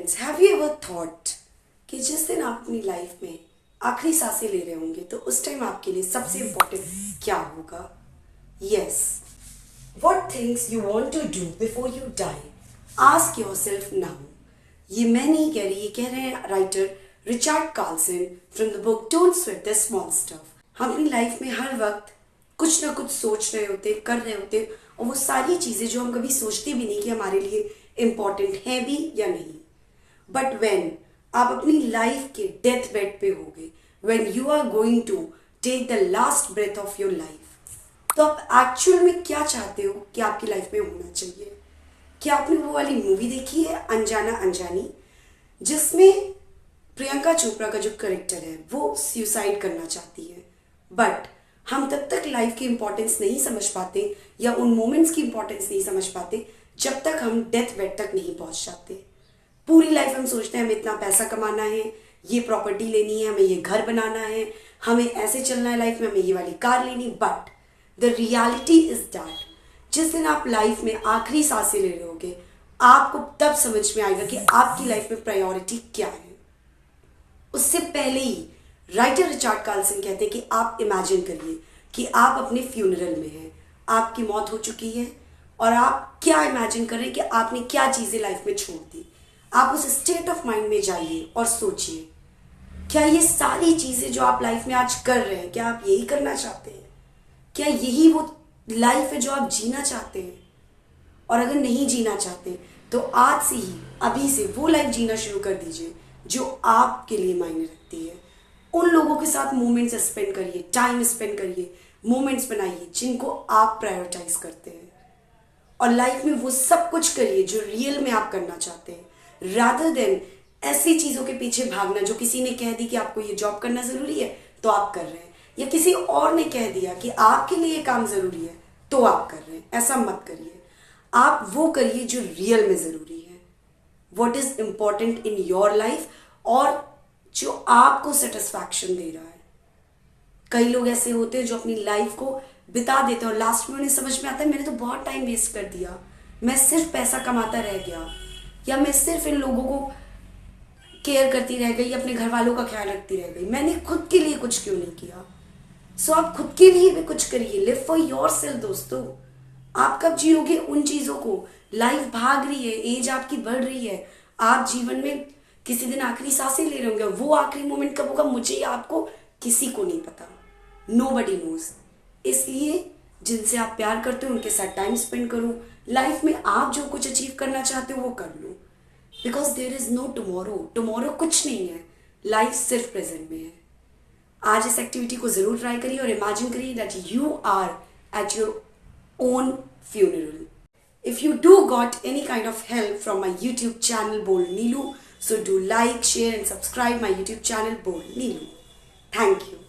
Friends, have you ever thought कि जिस दिन आप अपनी लाइफ में आखिरी सांसें ले रहे होंगे तो उस टाइम आपके लिए सबसे इम्पोर्टेंट क्या होगा? Yes, what things you want to do before you die, ask yourself now. ये मैं नहीं कह रही, ये कह रहे हैं writer Richard Carlson from the book don't sweat the small stuff. हम अपनी लाइफ में हर वक्त कुछ ना कुछ सोच रहे होते, कर रहे होते, और वो सारी चीज़ें जो हम कभी सोचते भी नहीं कि हमारे लिए इम्पॉर्टेंट है भी या नहीं। बट वेन आप अपनी लाइफ के डेथ बेड पे होगे, when you are going to take the last breath of your life, तो आप एक्चुअल में क्या चाहते हो कि आपकी लाइफ में होना चाहिए? क्या आपने वो वाली मूवी देखी है अनजाना अनजानी, जिसमें प्रियंका चोपड़ा का जो करेक्टर है वो सुसाइड करना चाहती है, बट हम तब तक लाइफ की इंपॉर्टेंस नहीं समझ पाते या उन मोमेंट्स की इंपॉर्टेंस नहीं समझ पाते जब तक हम डेथ बेड तक नहीं पहुंच जाते। पूरी लाइफ हम सोचते हैं हमें इतना पैसा कमाना है, ये प्रॉपर्टी लेनी है, हमें ये घर बनाना है, हमें ऐसे चलना है लाइफ में, हमें ये वाली कार लेनी। But the reality is that जिस दिन आप लाइफ में आखिरी सांसें ले रहे होगे, आपको तब समझ में आएगा कि आपकी लाइफ में प्रायोरिटी क्या है। उससे पहले ही राइटर रिचर्ड कार्लसन कहते हैं कि आप इमेजिन करिए कि आप अपने फ्यूनरल में हैं, आपकी मौत हो चुकी है और आप क्या इमेजिन कर रहे हैं कि आपने क्या चीज़ें लाइफ में छोड़ दी। आप उस स्टेट ऑफ माइंड में जाइए और सोचिए, क्या ये सारी चीज़ें जो आप लाइफ में आज कर रहे हैं, क्या आप यही करना चाहते हैं? क्या यही वो लाइफ है जो आप जीना चाहते हैं? और अगर नहीं जीना चाहते तो आज से ही, अभी से वो लाइफ जीना शुरू कर दीजिए जो आपके लिए मायने रखती है। उन लोगों के साथ मोमेंट्स स्पेंड करिए, टाइम स्पेंड करिए, मोमेंट्स बनाइए जिनको आप प्रायोरिटाइज करते हैं, और लाइफ में वो सब कुछ करिए जो रियल में आप करना चाहते हैं, रादर देन ऐसी चीज़ों के पीछे भागना जो किसी ने कह दी कि आपको ये जॉब करना ज़रूरी है तो आप कर रहे हैं, या किसी और ने कह दिया कि आपके लिए ये काम ज़रूरी है तो आप कर रहे हैं। ऐसा मत करिए, आप वो करिए जो रियल में ज़रूरी है, what is important in your life, और जो आपको सेटिस्फैक्शन दे रहा है। कई लोग ऐसे होते हैं जो अपनी लाइफ को बिता देते हैं और लास्ट में उन्हें समझ में आता है मैंने तो बहुत टाइम वेस्ट कर दिया, मैं सिर्फ पैसा कमाता रह गया, या मैं सिर्फ इन लोगों को केयर करती रह गई, अपने घर वालों का ख्याल रखती रह गई, मैंने खुद के लिए कुछ क्यों नहीं किया। सो आप खुद के लिए भी कुछ करिए, लिव फॉर योर सेल्फ। दोस्तों, आप कब जियोगे उन चीज़ों को? लाइफ भाग रही है, एज आपकी बढ़ रही है, आप जीवन में किसी दिन आखिरी सांसें ले रहे होंगे, वो आखिरी मोमेंट कब होगा मुझे या आपको किसी को नहीं पता, नोबडी नोज। इसलिए जिनसे आप प्यार करते हो उनके साथ टाइम स्पेंड करो, लाइफ में आप जो कुछ अचीव करना चाहते हो वो कर लो, because there is no tomorrow. Tomorrow कुछ नहीं है, लाइफ सिर्फ प्रेजेंट में है। आज इस एक्टिविटी को जरूर ट्राई करिए और इमेजिन करिए that you are at your own funeral. If you do got any kind of help from my YouTube channel Bold Neelu, so do like, share and subscribe my YouTube channel Bold Neelu. Thank you.